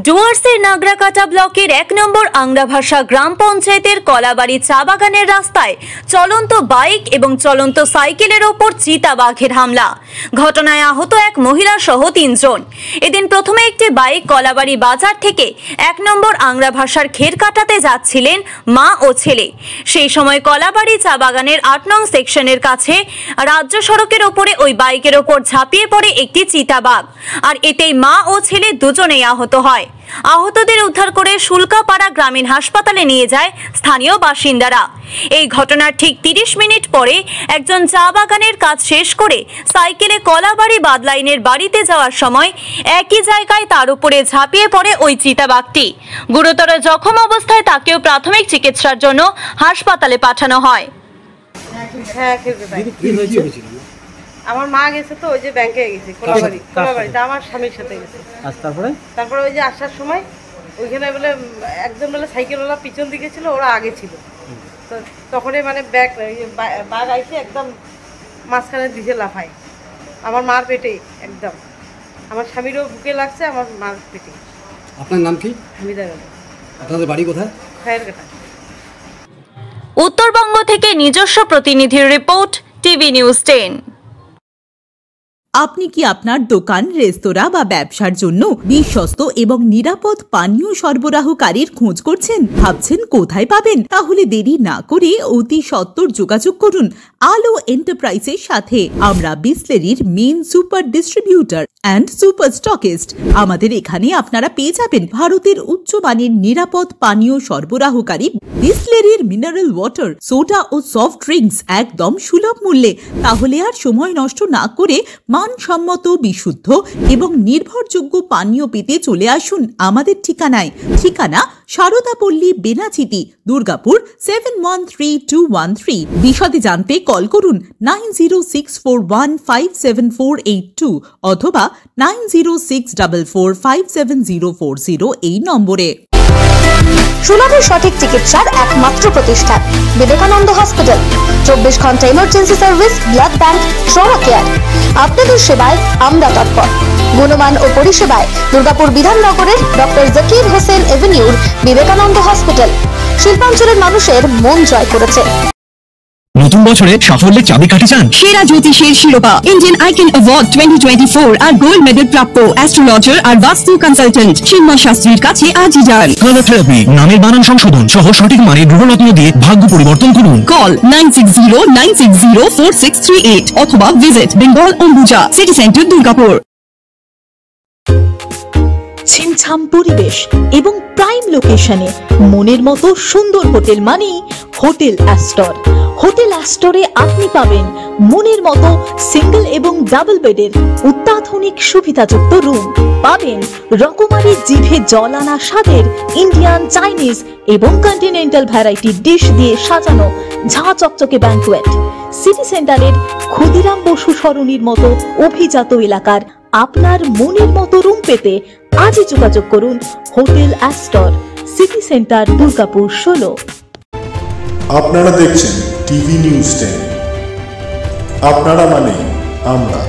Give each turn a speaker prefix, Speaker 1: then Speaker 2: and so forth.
Speaker 1: ডুয়ার্সের নাগরাকাটা ব্লকের 1 নম্বর আংরাভাষা গ্রাম পঞ্চায়েতের কলাবাড়ি চা বাগানের রাস্তায় চলন্ত বাইক এবং চলন্ত সাইকেলের ওপর চিতাবাঘের হামলা। ঘটনায় আহত এক মহিলা সহ 3 জন। এদিন প্রথমে একটি বাইক কলাবাড়ি বাজার থেকে 1 নম্বর আংরাভাষার খের কাটাতে যাচ্ছিলেন মা ও ছেলে। সেই সময় কলাবাড়ি চা বাগানের 8 নং সেকশনের কাছে রাজ্য সড়কের ওপরে ওই বাইকের ওপর ঝাঁপিয়ে পড়ে একটি চিতাবাঘ, আর এতেই মা ও ছেলে দুজনেই আহত হয়। আহতদের উদ্ধার করে শুল্কাপাড়া গ্রামীণ হাসপাতালে নিয়ে যায় স্থানীয় বাসিন্দারা। এই ঘটনার ঠিক 30 মিনিট পরে একজন চা বাগানের কাজ শেষ করে সাইকেলে কলাবাড়ি বাদলাইনের বাড়িতে যাওয়ার সময় একই জায়গায় তার উপরে ঝাঁপিয়ে পড়ে ওই চিতাবাঘটি। গুরুতর জখম অবস্থায় তাকেও প্রাথমিক চিকিৎসার জন্য হাসপাতালে পাঠানো হয়।
Speaker 2: আমার মা গেছে, তো ওই যে ব্যাংকে গেছে কোলাবাড়িতে আমার স্বামীর সাথে গেছে। তারপরে ওই যে আসার সময় ওইখানে বলে একজন বলে সাইকেলওয়ালা পিছন দিকে ছিল, ওরা আগে ছিল। তো তখনই মানে বাঘ আইসে একদম মাঝখানে দিকে লাফায় আমার মার পেটে, একদম আমার স্বামীরও বুকে লাগছে, আমার মার পেটে।
Speaker 3: আপনার নাম কি?
Speaker 2: হামিদা বেগম।
Speaker 3: আপনাদের বাড়ি কোথায়?
Speaker 2: খায়েরঘাটা।
Speaker 1: উত্তরবঙ্গ থেকে নিজস্ব প্রতিনিধির রিপোর্ট, টিভি নিউজ 10।
Speaker 4: আপনি কি আপনার দোকান, রেস্তোরাঁ বা ব্যবসার জন্য বিশ্বস্ত এবং নিরাপদ পানীয় সরবরাহকারীর খোঁজ করছেন? ভাবছেন কোথায় পাবেন? তাহলে দেরি না করে অতি সত্বর যোগাযোগ করুন আলো এন্টারপ্রাইজের সাথে। আমরা বিসলেরির main super distributor and super stockist. আমাদের এখানে আপনারা পেয়ে যাবেন ভারতের উচ্চমানের নিরাপদ পানীয় সরবরাহকারী বিসলেরির মিনারেল ওয়াটার, সোডা ও সফট ড্রিঙ্কস একদম সুলভ মূল্যে। তাহলে আর সময় নষ্ট না করে মানসম্মত, বিশুদ্ধ এবং নির্ভরযোগ্য পানীয় পেতে চলে আসুন আমাদের ঠিকানায়। ঠিকানা সারদাপল্লী, বেনাচিতি, দুর্গাপুর 713213। বিশদে জানতে কল করুন 9064157482 অথবা 9064457040 এই নম্বরে।
Speaker 5: সুলভের সঠিক চিকিৎসার একমাত্র প্রতিষ্ঠান বিবেকানন্দ হসপিটাল। 24 ঘন্টা emergency service, blood bank, trauma care. আপনাদের সেবায় আমরা তৎপর। গুণমান ও পরিষেবায় দুর্গাপুর বিধাননগরের ডক্টর জাকির হোসেন এভিনিউর বিবেকানন্দ হসপিটাল শিল্পাঞ্চলের মানুষের মন জয় করেছে।
Speaker 6: নতুন বছরে সাফল্যের চাবিকাঠি চান?
Speaker 7: সেরা জ্যোতিষের শিরোপা, ইন্ডিয়ান আইকন অ্যাওয়ার্ড 2024 আর গোল্ড মেডেল প্রাপ্ত অ্যাস্ট্রোলজার আর বাস্তু কনসালটেন্ট চিন্ময় শাস্ত্রীর কাছে আজই যান।
Speaker 6: কালার থেরাপি, নামের বানান সংশোধন সহ সঠিক মানের গ্রহরত্ন দিয়ে ভাগ্য পরিবর্তন করুন।
Speaker 7: কল 9609604638 অথবা visit Bengal Ambuja, city centre, Durgapur.
Speaker 4: ছিমছাম পরিবেশ এবং প্রাইম লোকেশনে মনের মতো সুন্দর হোটেল মানেই হোটেল অ্যাস্টর। হোটেল অ্যাস্টরে আপনি পাবেন মনের মতো সিঙ্গেল এবং ডাবল বেডের অত্যাধুনিক সুবিধাযুক্ত রুম, পাবেন রকমারি জিভে জল আনা স্বাদের ইন্ডিয়ান, চাইনিজ এবং কন্টিনেন্টাল ভ্যারাইটি ডিশ দিয়ে সাজানো ঝাঁ চকচকে ব্যাংকুয়েট। সিটি সেন্টারের ক্ষুদিরাম বসু সরণির মতো অভিজাত এলাকার আপনার মনের মতো রুম পেতে আজই যোগাযোগ করুন hotel Astor, city centre, Durgapur 16।
Speaker 8: আপনারা দেখছেন টিভি নিউজ 10। আপনারা মানে আমরা।